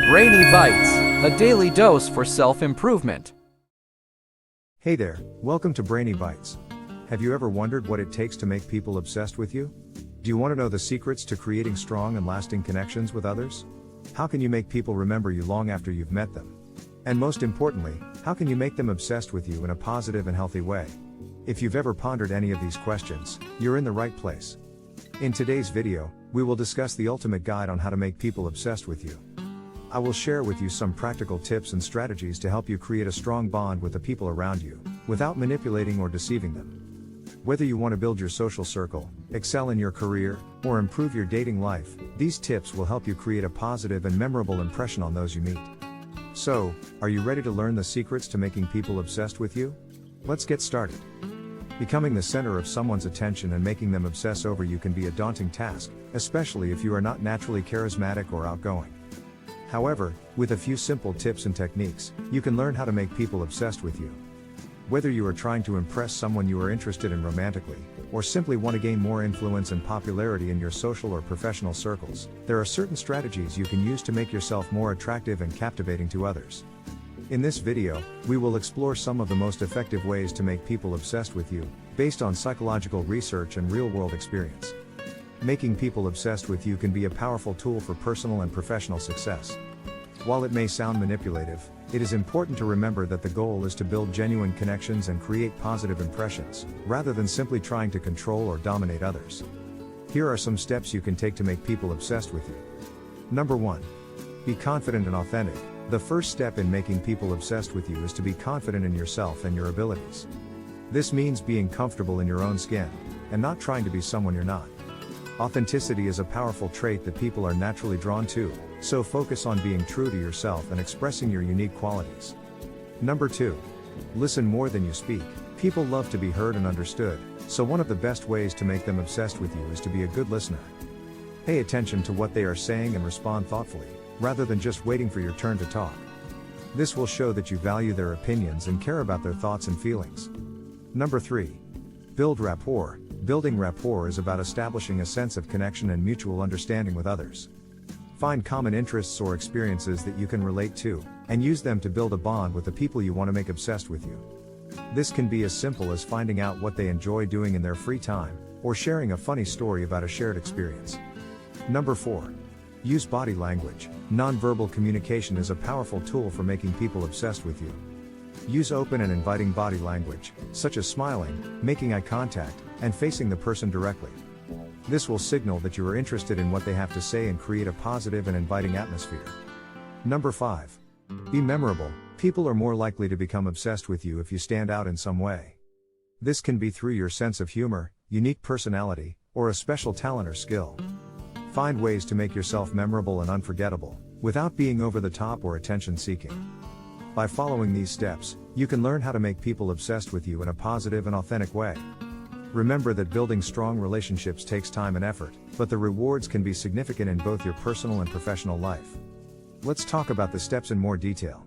Brainy Bites, a daily dose for self-improvement. Hey there, welcome to Brainy Bites. Have you ever wondered what it takes to make people obsessed with you? Do you want to know the secrets to creating strong and lasting connections with others? How can you make people remember you long after you've met them? And most importantly, how can you make them obsessed with you in a positive and healthy way? If you've ever pondered any of these questions, you're in the right place. In today's video, we will discuss the ultimate guide on how to make people obsessed with you. I will share with you some practical tips and strategies to help you create a strong bond with the people around you, without manipulating or deceiving them. Whether you want to build your social circle, excel in your career, or improve your dating life, these tips will help you create a positive and memorable impression on those you meet. So, are you ready to learn the secrets to making people obsessed with you? Let's get started. Becoming the center of someone's attention and making them obsess over you can be a daunting task, especially if you are not naturally charismatic or outgoing. However, with a few simple tips and techniques, you can learn how to make people obsessed with you. Whether you are trying to impress someone you are interested in romantically, or simply want to gain more influence and popularity in your social or professional circles, there are certain strategies you can use to make yourself more attractive and captivating to others. In this video, we will explore some of the most effective ways to make people obsessed with you, based on psychological research and real-world experience. Making people obsessed with you can be a powerful tool for personal and professional success. While it may sound manipulative, it is important to remember that the goal is to build genuine connections and create positive impressions, rather than simply trying to control or dominate others. Here are some steps you can take to make people obsessed with you. Number 1. Be confident and authentic. The first step in making people obsessed with you is to be confident in yourself and your abilities. This means being comfortable in your own skin, and not trying to be someone you're not. Authenticity is a powerful trait that people are naturally drawn to, so focus on being true to yourself and expressing your unique qualities. Number 2. Listen more than you speak. People love to be heard and understood, so one of the best ways to make them obsessed with you is to be a good listener. Pay attention to what they are saying and respond thoughtfully, rather than just waiting for your turn to talk. This will show that you value their opinions and care about their thoughts and feelings. Number 3. Build rapport. Building rapport is about establishing a sense of connection and mutual understanding with others. Find common interests or experiences that you can relate to, and use them to build a bond with the people you want to make obsessed with you. This can be as simple as finding out what they enjoy doing in their free time, or sharing a funny story about a shared experience. Number 4. Use body language. Nonverbal communication is a powerful tool for making people obsessed with you. Use open and inviting body language, such as smiling, making eye contact, and facing the person directly. This will signal that you are interested in what they have to say and create a positive and inviting atmosphere. Number 5. Be memorable. People are more likely to become obsessed with you if you stand out in some way. This can be through your sense of humor, unique personality, or a special talent or skill. Find ways to make yourself memorable and unforgettable, without being over the top or attention-seeking. By following these steps, you can learn how to make people obsessed with you in a positive and authentic way. Remember that building strong relationships takes time and effort, but the rewards can be significant in both your personal and professional life. Let's talk about the steps in more detail.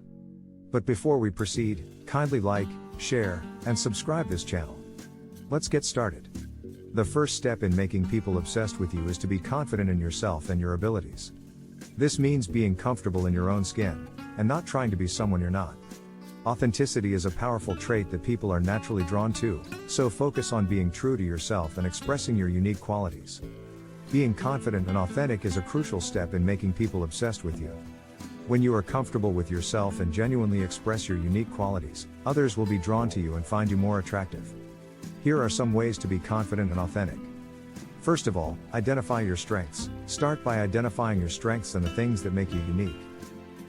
But before we proceed, kindly like, share, and subscribe this channel. Let's get started. The first step in making people obsessed with you is to be confident in yourself and your abilities. This means being comfortable in your own skin, and not trying to be someone you're not. Authenticity is a powerful trait that people are naturally drawn to, so focus on being true to yourself and expressing your unique qualities. Being confident and authentic is a crucial step in making people obsessed with you. When you are comfortable with yourself and genuinely express your unique qualities, others will be drawn to you and find you more attractive. Here are some ways to be confident and authentic. First of all, identify your strengths. Start by identifying your strengths and the things that make you unique.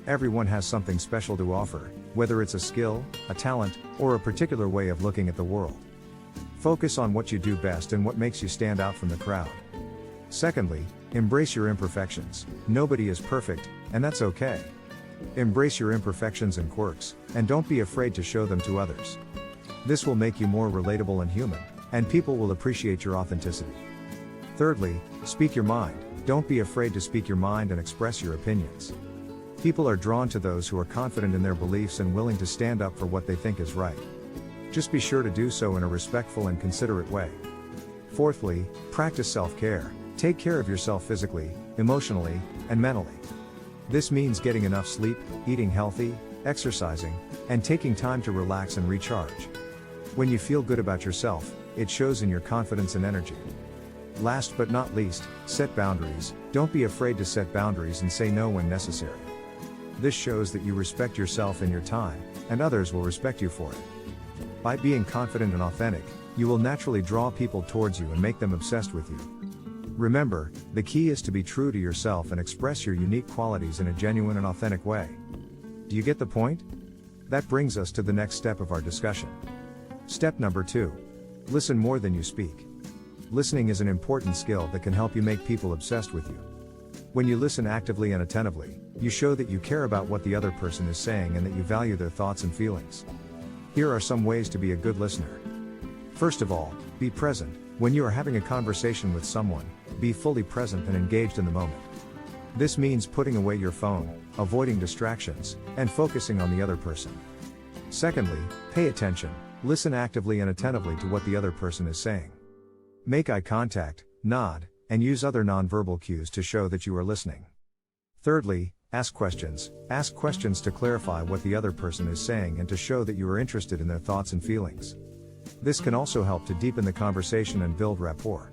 Everyone has something special to offer, whether it's a skill, a talent, or a particular way of looking at the world. Focus on what you do best and what makes you stand out from the crowd. Secondly, embrace your imperfections. Nobody is perfect, and that's okay. Embrace your imperfections and quirks, and don't be afraid to show them to others. This will make you more relatable and human, and people will appreciate your authenticity. Thirdly, speak your mind. Don't be afraid to speak your mind and express your opinions. People are drawn to those who are confident in their beliefs and willing to stand up for what they think is right. Just be sure to do so in a respectful and considerate way. Fourthly, practice self-care. Take care of yourself physically, emotionally, and mentally. This means getting enough sleep, eating healthy, exercising, and taking time to relax and recharge. When you feel good about yourself, it shows in your confidence and energy. Last but not least, set boundaries. Don't be afraid to set boundaries and say no when necessary. This shows that you respect yourself and your time, and others will respect you for it. By being confident and authentic, you will naturally draw people towards you and make them obsessed with you. Remember, the key is to be true to yourself and express your unique qualities in a genuine and authentic way. Do you get the point? That brings us to the next step of our discussion. Step number 2. Listen more than you speak. Listening is an important skill that can help you make people obsessed with you. When you listen actively and attentively, you show that you care about what the other person is saying and that you value their thoughts and feelings. Here are some ways to be a good listener. First of all, be present. When you are having a conversation with someone, be fully present and engaged in the moment. This means putting away your phone, avoiding distractions, and focusing on the other person. Secondly, pay attention. Listen actively and attentively to what the other person is saying. Make eye contact, nod, and use other nonverbal cues to show that you are listening. Thirdly, ask questions. Ask questions to clarify what the other person is saying and to show that you are interested in their thoughts and feelings. This can also help to deepen the conversation and build rapport.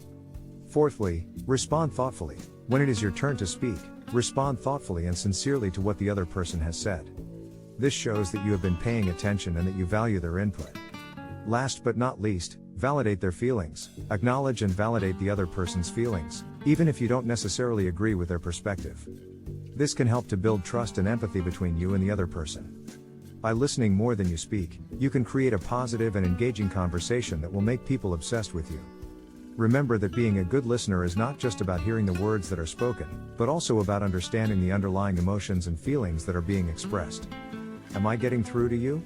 Fourthly, respond thoughtfully. When it is your turn to speak, respond thoughtfully and sincerely to what the other person has said. This shows that you have been paying attention and that you value their input. Last but not least, validate their feelings. Acknowledge and validate the other person's feelings, even if you don't necessarily agree with their perspective. This can help to build trust and empathy between you and the other person. By listening more than you speak, you can create a positive and engaging conversation that will make people obsessed with you. Remember that being a good listener is not just about hearing the words that are spoken, but also about understanding the underlying emotions and feelings that are being expressed. Am I getting through to you?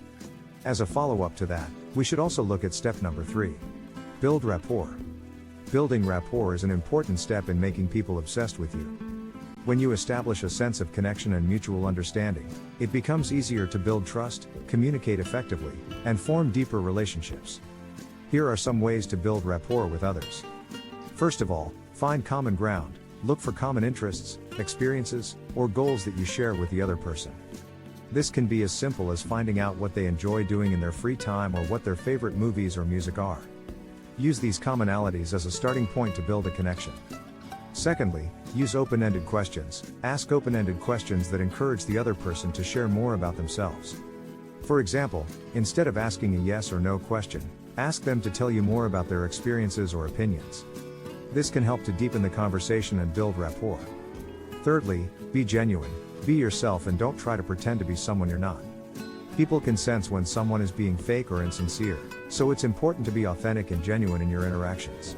As a follow-up to that, we should also look at step number 3. Build rapport. Building rapport is an important step in making people obsessed with you. When you establish a sense of connection and mutual understanding, it becomes easier to build trust, communicate effectively, and form deeper relationships. Here are some ways to build rapport with others. First of all, find common ground. Look for common interests, experiences, or goals that you share with the other person. This can be as simple as finding out what they enjoy doing in their free time or what their favorite movies or music are. Use these commonalities as a starting point to build a connection. Secondly, use open-ended questions. Ask open-ended questions that encourage the other person to share more about themselves. For example, instead of asking a yes or no question, ask them to tell you more about their experiences or opinions. This can help to deepen the conversation and build rapport. Thirdly, be genuine. Be yourself and don't try to pretend to be someone you're not. People can sense when someone is being fake or insincere, so it's important to be authentic and genuine in your interactions.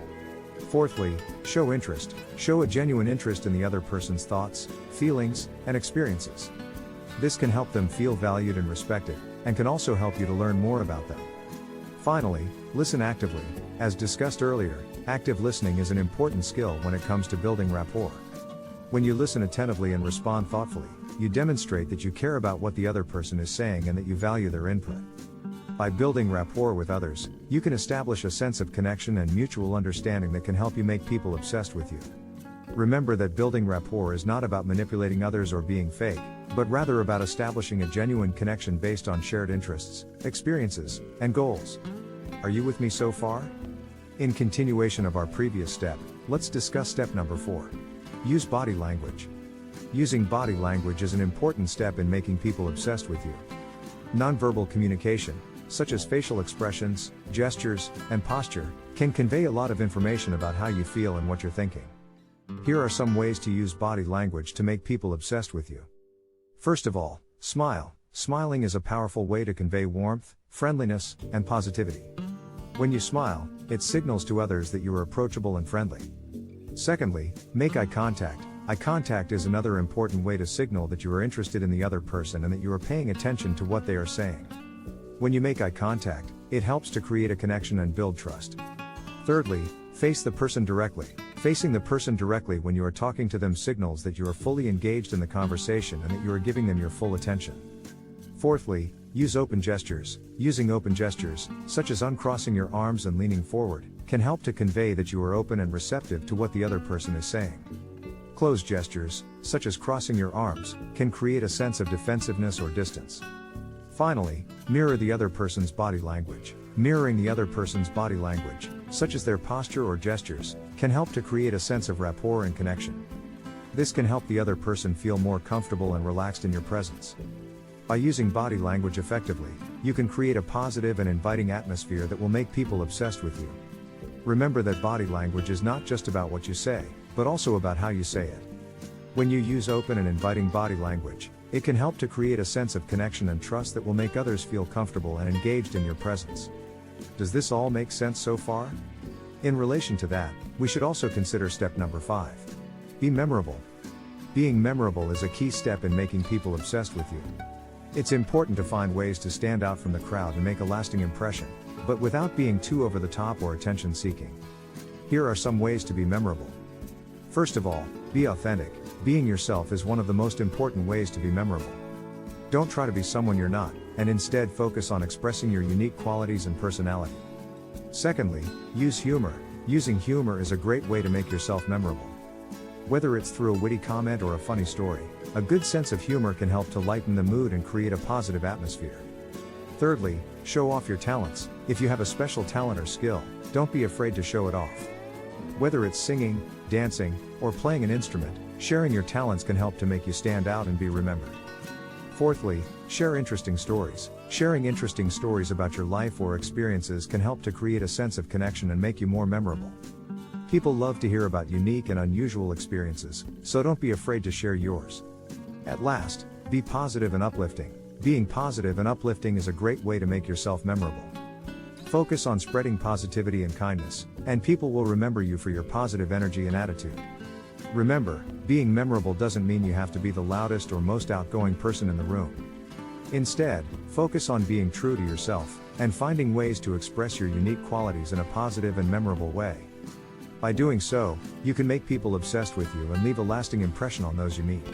Fourthly, show interest. Show a genuine interest in the other person's thoughts, feelings, and experiences. This can help them feel valued and respected, and can also help you to learn more about them. Finally, listen actively. As discussed earlier, active listening is an important skill when it comes to building rapport. When you listen attentively and respond thoughtfully, you demonstrate that you care about what the other person is saying and that you value their input. By building rapport with others, you can establish a sense of connection and mutual understanding that can help you make people obsessed with you. Remember that building rapport is not about manipulating others or being fake, but rather about establishing a genuine connection based on shared interests, experiences, and goals. Are you with me so far? In continuation of our previous step, let's discuss step number 4. Use body language. Using body language is an important step in making people obsessed with you. Nonverbal communication, such as facial expressions, gestures, and posture, can convey a lot of information about how you feel and what you're thinking. Here are some ways to use body language to make people obsessed with you. First of all, smile. Smiling is a powerful way to convey warmth, friendliness, and positivity. When you smile, it signals to others that you are approachable and friendly. Secondly, make eye contact. Eye contact is another important way to signal that you are interested in the other person and that you are paying attention to what they are saying. When you make eye contact, it helps to create a connection and build trust. Thirdly, face the person directly. Facing the person directly when you are talking to them signals that you are fully engaged in the conversation and that you are giving them your full attention. Fourthly, use open gestures. Using open gestures, such as uncrossing your arms and leaning forward, can help to convey that you are open and receptive to what the other person is saying. Closed gestures, such as crossing your arms, can create a sense of defensiveness or distance. Finally, mirror the other person's body language. Mirroring the other person's body language, such as their posture or gestures, can help to create a sense of rapport and connection. This can help the other person feel more comfortable and relaxed in your presence. By using body language effectively, you can create a positive and inviting atmosphere that will make people obsessed with you. Remember that body language is not just about what you say, but also about how you say it. When you use open and inviting body language, it can help to create a sense of connection and trust that will make others feel comfortable and engaged in your presence. Does this all make sense so far? In relation to that, we should also consider step number 5. Be memorable. Being memorable is a key step in making people obsessed with you. It's important to find ways to stand out from the crowd and make a lasting impression, but without being too over the top or attention-seeking. Here are some ways to be memorable. First of all, be authentic. Being yourself is one of the most important ways to be memorable. Don't try to be someone you're not, and instead focus on expressing your unique qualities and personality. Secondly, use humor. Using humor is a great way to make yourself memorable. Whether it's through a witty comment or a funny story, a good sense of humor can help to lighten the mood and create a positive atmosphere. Thirdly, show off your talents. If you have a special talent or skill, don't be afraid to show it off. Whether it's singing, dancing, or playing an instrument, sharing your talents can help to make you stand out and be remembered. Fourthly, share interesting stories. Sharing interesting stories about your life or experiences can help to create a sense of connection and make you more memorable. People love to hear about unique and unusual experiences, so don't be afraid to share yours. At last, be positive and uplifting. Being positive and uplifting is a great way to make yourself memorable. Focus on spreading positivity and kindness, and people will remember you for your positive energy and attitude. Remember, being memorable doesn't mean you have to be the loudest or most outgoing person in the room. Instead, focus on being true to yourself, and finding ways to express your unique qualities in a positive and memorable way. By doing so, you can make people obsessed with you and leave a lasting impression on those you meet.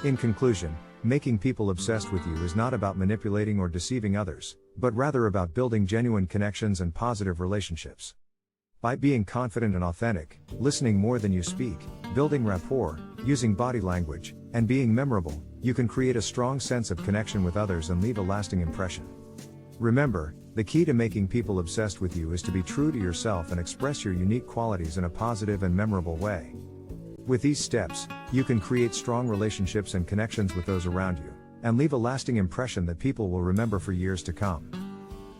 In conclusion, making people obsessed with you is not about manipulating or deceiving others, but rather about building genuine connections and positive relationships. By being confident and authentic, listening more than you speak, building rapport, using body language, and being memorable, you can create a strong sense of connection with others and leave a lasting impression. Remember, the key to making people obsessed with you is to be true to yourself and express your unique qualities in a positive and memorable way. With these steps, you can create strong relationships and connections with those around you, and leave a lasting impression that people will remember for years to come.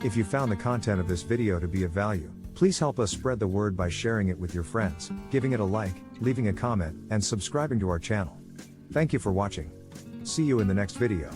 If you found the content of this video to be of value, please help us spread the word by sharing it with your friends, giving it a like, leaving a comment, and subscribing to our channel. Thank you for watching. See you in the next video.